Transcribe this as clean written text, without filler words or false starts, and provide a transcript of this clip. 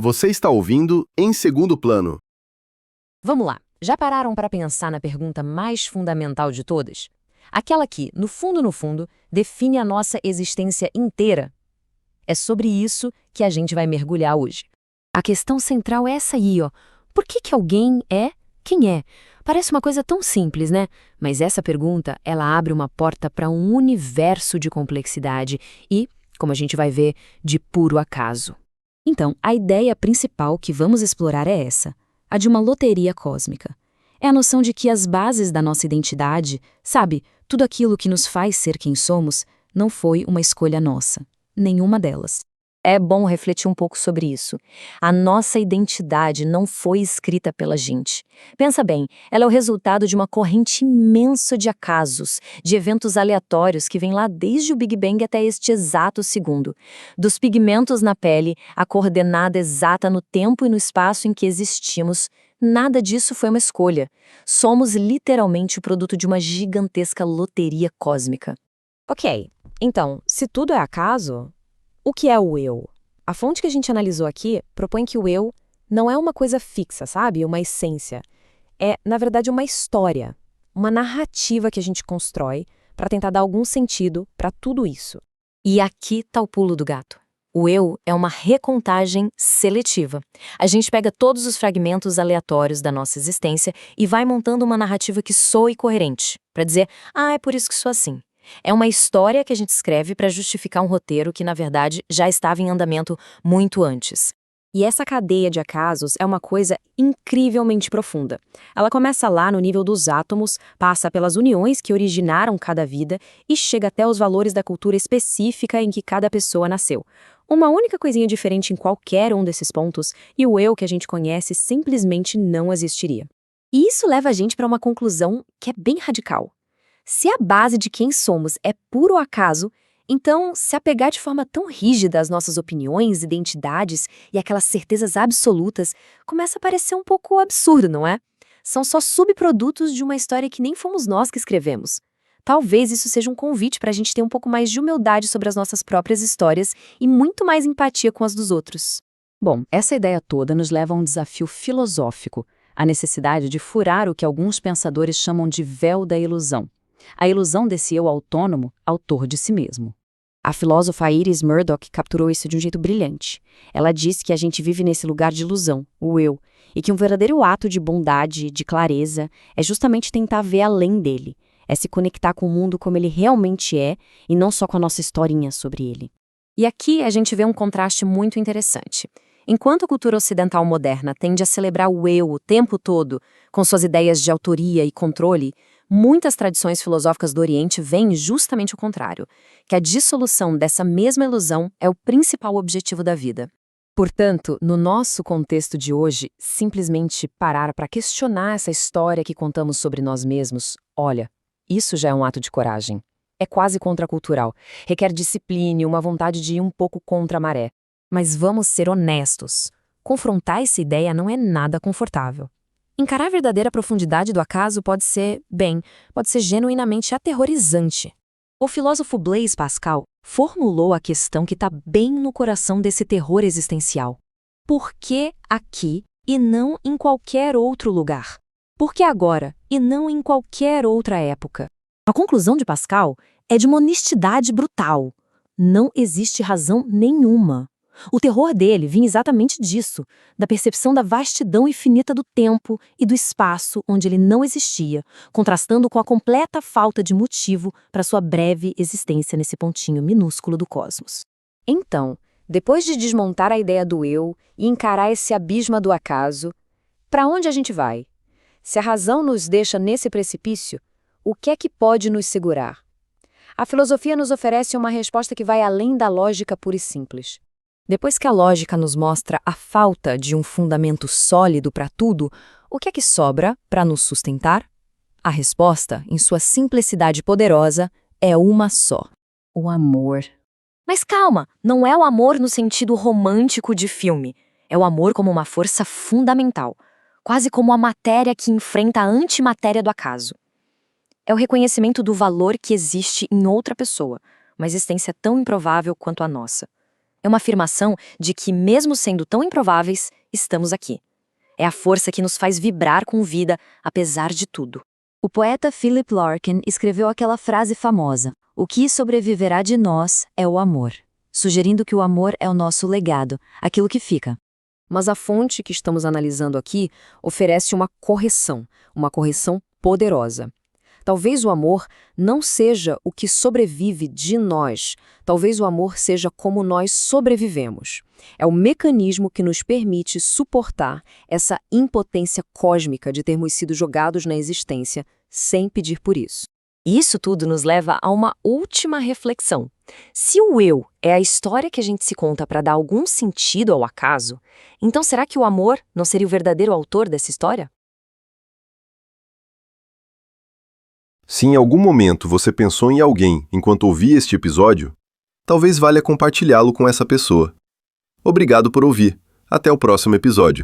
Você está ouvindo Em Segundo Plano. Vamos lá. Já pararam para pensar na pergunta mais fundamental de todas? Aquela que, no fundo, define a nossa existência inteira? É sobre isso que a gente vai mergulhar hoje. A questão central é essa aí, ó. Por que alguém é quem é? Parece uma coisa tão simples, né? Mas essa pergunta, ela abre uma porta para um universo de complexidade e, como a gente vai ver, de puro acaso. Então, a ideia principal que vamos explorar é essa, a de uma loteria cósmica. É a noção de que as bases da nossa identidade, sabe, tudo aquilo que nos faz ser quem somos, não foi uma escolha nossa, nenhuma delas. É bom refletir um pouco sobre isso. A nossa identidade não foi escrita pela gente. Pensa bem, ela é o resultado de uma corrente imensa de acasos, de eventos aleatórios que vêm lá desde o Big Bang até este exato segundo. Dos pigmentos na pele, a coordenada exata no tempo e no espaço em que existimos, nada disso foi uma escolha. Somos literalmente o produto de uma gigantesca loteria cósmica. Ok, então, se tudo é acaso, o que é o eu? A fonte que a gente analisou aqui propõe que o eu não é uma coisa fixa, sabe? Uma essência. É, na verdade, uma história, uma narrativa que a gente constrói para tentar dar algum sentido para tudo isso. E aqui está o pulo do gato. O eu é uma recontagem seletiva. A gente pega todos os fragmentos aleatórios da nossa existência e vai montando uma narrativa que soe coerente, para dizer, é por isso que sou assim. É uma história que a gente escreve para justificar um roteiro que, na verdade, já estava em andamento muito antes. E essa cadeia de acasos é uma coisa incrivelmente profunda. Ela começa lá no nível dos átomos, passa pelas uniões que originaram cada vida e chega até os valores da cultura específica em que cada pessoa nasceu. Uma única coisinha diferente em qualquer um desses pontos e o eu que a gente conhece simplesmente não existiria. E isso leva a gente para uma conclusão que é bem radical. Se a base de quem somos é puro acaso, então se apegar de forma tão rígida às nossas opiniões, identidades e aquelas certezas absolutas começa a parecer um pouco absurdo, não é? São só subprodutos de uma história que nem fomos nós que escrevemos. Talvez isso seja um convite para a gente ter um pouco mais de humildade sobre as nossas próprias histórias e muito mais empatia com as dos outros. Bom, essa ideia toda nos leva a um desafio filosófico, a necessidade de furar o que alguns pensadores chamam de véu da ilusão. A ilusão desse eu autônomo, autor de si mesmo. A filósofa Iris Murdoch capturou isso de um jeito brilhante. Ela diz que a gente vive nesse lugar de ilusão, o eu, e que um verdadeiro ato de bondade, de clareza, é justamente tentar ver além dele, é se conectar com o mundo como ele realmente é e não só com a nossa historinha sobre ele. E aqui a gente vê um contraste muito interessante. Enquanto a cultura ocidental moderna tende a celebrar o eu o tempo todo, com suas ideias de autoria e controle, muitas tradições filosóficas do Oriente veem justamente o contrário, que a dissolução dessa mesma ilusão é o principal objetivo da vida. Portanto, no nosso contexto de hoje, simplesmente parar para questionar essa história que contamos sobre nós mesmos, olha, isso já é um ato de coragem. É quase contracultural, requer disciplina e uma vontade de ir um pouco contra a maré. Mas vamos ser honestos, confrontar essa ideia não é nada confortável. Encarar a verdadeira profundidade do acaso pode ser genuinamente aterrorizante. O filósofo Blaise Pascal formulou a questão que está bem no coração desse terror existencial. Por que aqui e não em qualquer outro lugar? Por que agora e não em qualquer outra época? A conclusão de Pascal é de uma honestidade brutal. Não existe razão nenhuma. O terror dele vinha exatamente disso, da percepção da vastidão infinita do tempo e do espaço onde ele não existia, contrastando com a completa falta de motivo para sua breve existência nesse pontinho minúsculo do cosmos. Então, depois de desmontar a ideia do eu e encarar esse abismo do acaso, para onde a gente vai? Se a razão nos deixa nesse precipício, o que é que pode nos segurar? A filosofia nos oferece uma resposta que vai além da lógica pura e simples. Depois que a lógica nos mostra a falta de um fundamento sólido para tudo, o que é que sobra para nos sustentar? A resposta, em sua simplicidade poderosa, é uma só: o amor. Mas calma, não é o amor no sentido romântico de filme. É o amor como uma força fundamental, quase como a matéria que enfrenta a antimatéria do acaso. É o reconhecimento do valor que existe em outra pessoa, uma existência tão improvável quanto a nossa. É uma afirmação de que, mesmo sendo tão improváveis, estamos aqui. É a força que nos faz vibrar com vida, apesar de tudo. O poeta Philip Larkin escreveu aquela frase famosa: "O que sobreviverá de nós é o amor", sugerindo que o amor é o nosso legado, aquilo que fica. Mas a fonte que estamos analisando aqui oferece uma correção poderosa. Talvez o amor não seja o que sobrevive de nós, talvez o amor seja como nós sobrevivemos. É o mecanismo que nos permite suportar essa impotência cósmica de termos sido jogados na existência sem pedir por isso. Isso tudo nos leva a uma última reflexão. Se o eu é a história que a gente se conta para dar algum sentido ao acaso, então será que o amor não seria o verdadeiro autor dessa história? Se em algum momento você pensou em alguém enquanto ouvia este episódio, talvez valha compartilhá-lo com essa pessoa. Obrigado por ouvir. Até o próximo episódio.